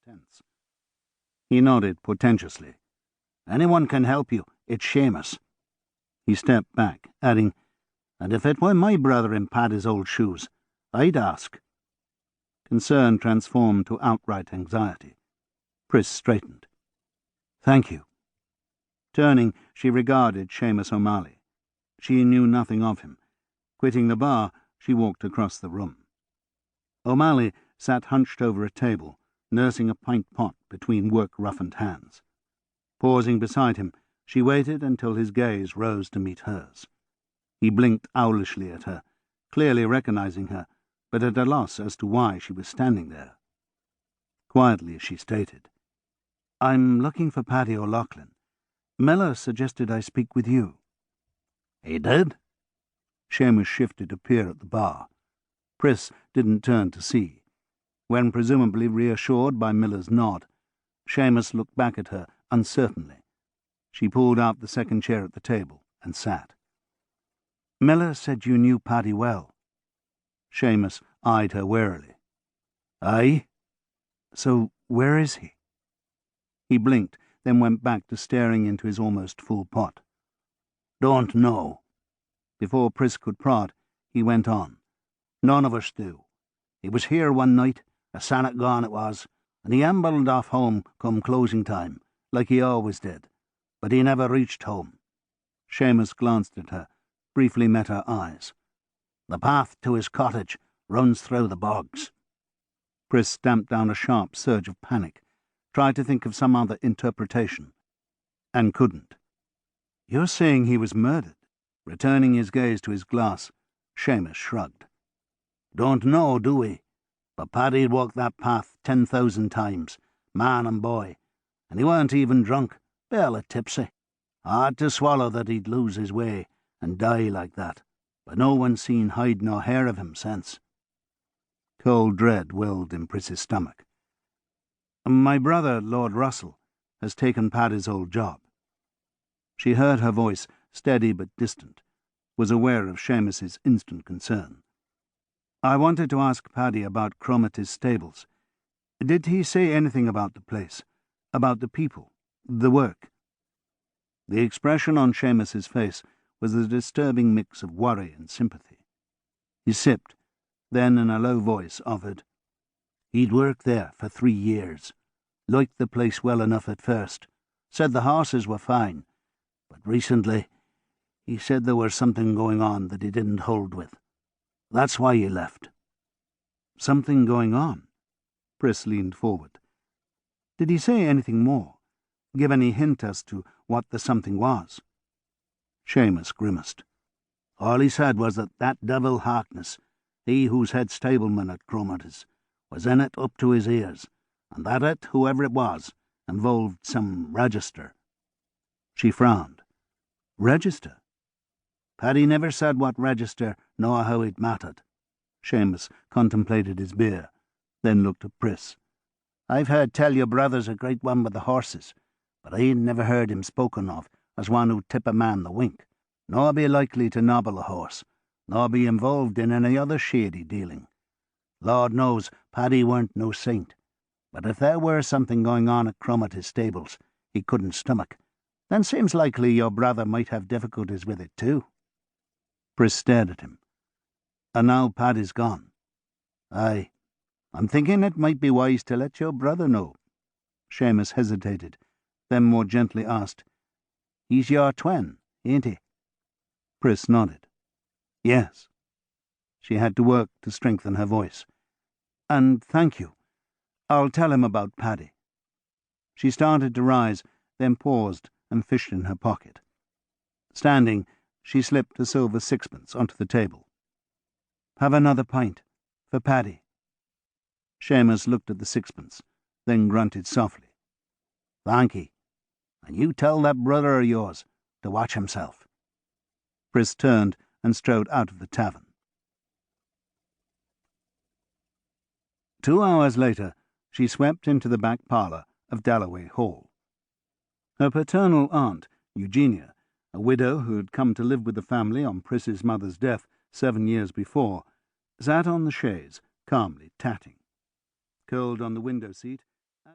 tense. He nodded portentously. "Anyone can help you. It's Seamus." He stepped back, adding, "And if it were my brother in Paddy's old shoes, I'd ask." Concern transformed to outright anxiety. Pris straightened. "Thank you." Turning, she regarded Seamus O'Malley. She knew nothing of him. Quitting the bar, she walked across the room. O'Malley sat hunched over a table, nursing a pint pot between work-roughened hands. Pausing beside him, she waited until his gaze rose to meet hers. He blinked owlishly at her, clearly recognizing her, but at a loss as to why she was standing there. Quietly she stated, "I'm looking for Paddy O'Loughlin. Miller suggested I speak with you." "He did?" Seamus shifted to peer at the bar. Pris didn't turn to see. When presumably reassured by Miller's nod, Seamus looked back at her uncertainly. She pulled out the second chair at the table and sat. "Miller said you knew Paddy well." Seamus eyed her warily. "Aye? So where is he?" He blinked, then went back to staring into his almost full pot. "Don't know." Before Pris could prod, he went on. "None of us do. He was here one night, a sannet gone it was, and he ambled off home come closing time, like he always did, but he never reached home." Seamus glanced at her, briefly met her eyes. "The path to his cottage runs through the bogs." Pris stamped down a sharp surge of panic, tried to think of some other interpretation, and couldn't. "You're saying he was murdered?" Returning his gaze to his glass, Seamus shrugged. "Don't know, do we? But Paddy'd walked that path 10,000 times, man and boy, and he weren't even drunk, barely tipsy. Hard to swallow that he'd lose his way and die like that, but no one's seen hide nor hair of him since." Cold dread welled in Pris's stomach. "My brother, Lord Russell, has taken Paddy's old job." She heard her voice, steady but distant, was aware of Seamus's instant concern. "I wanted to ask Paddy about Cromarty's stables. Did he say anything about the place, about the people, the work?" The expression on Seamus's face was a disturbing mix of worry and sympathy. He sipped, then in a low voice offered, "He'd worked there for 3 years. Liked the place well enough at first. Said the horses were fine. But recently, he said there was something going on that he didn't hold with. That's why he left." "Something going on?" Pris leaned forward. "Did he say anything more? Give any hint as to what the something was?" Seamus grimaced. "All he said was that devil Harkness, he who's head stableman at Cromarty's, was in it up to his ears, and that it, whoever it was, involved some register." She frowned. "Register?" "Paddy never said what register nor how it mattered." Seamus contemplated his beer, then looked at Pris. "I've heard tell your brother's a great one with the horses, but I ain't never heard him spoken of as one who'd tip a man the wink, nor be likely to nobble a horse, nor be involved in any other shady dealing. Lord knows Paddy weren't no saint, but if there were something going on at Cromarty's stables he couldn't stomach, then seems likely your brother might have difficulties with it too." Pris stared at him. "And now Paddy's gone." "Aye. I'm thinking it might be wise to let your brother know." Seamus hesitated, then more gently asked, "He's your twin, ain't he?" Pris nodded. "Yes." She had to work to strengthen her voice. "And thank you. I'll tell him about Paddy." She started to rise, then paused and fished in her pocket. Standing, she slipped a silver sixpence onto the table. "Have another pint, for Paddy." Seamus looked at the sixpence, then grunted softly. "Thankee. And you tell that brother of yours to watch himself." Pris turned and strode out of the tavern. 2 hours later, she swept into the back parlour of Dalloway Hall. Her paternal aunt, Eugenia, a widow who had come to live with the family on Pris's mother's death 7 years before, sat on the chaise, calmly tatting. Curled on the window seat,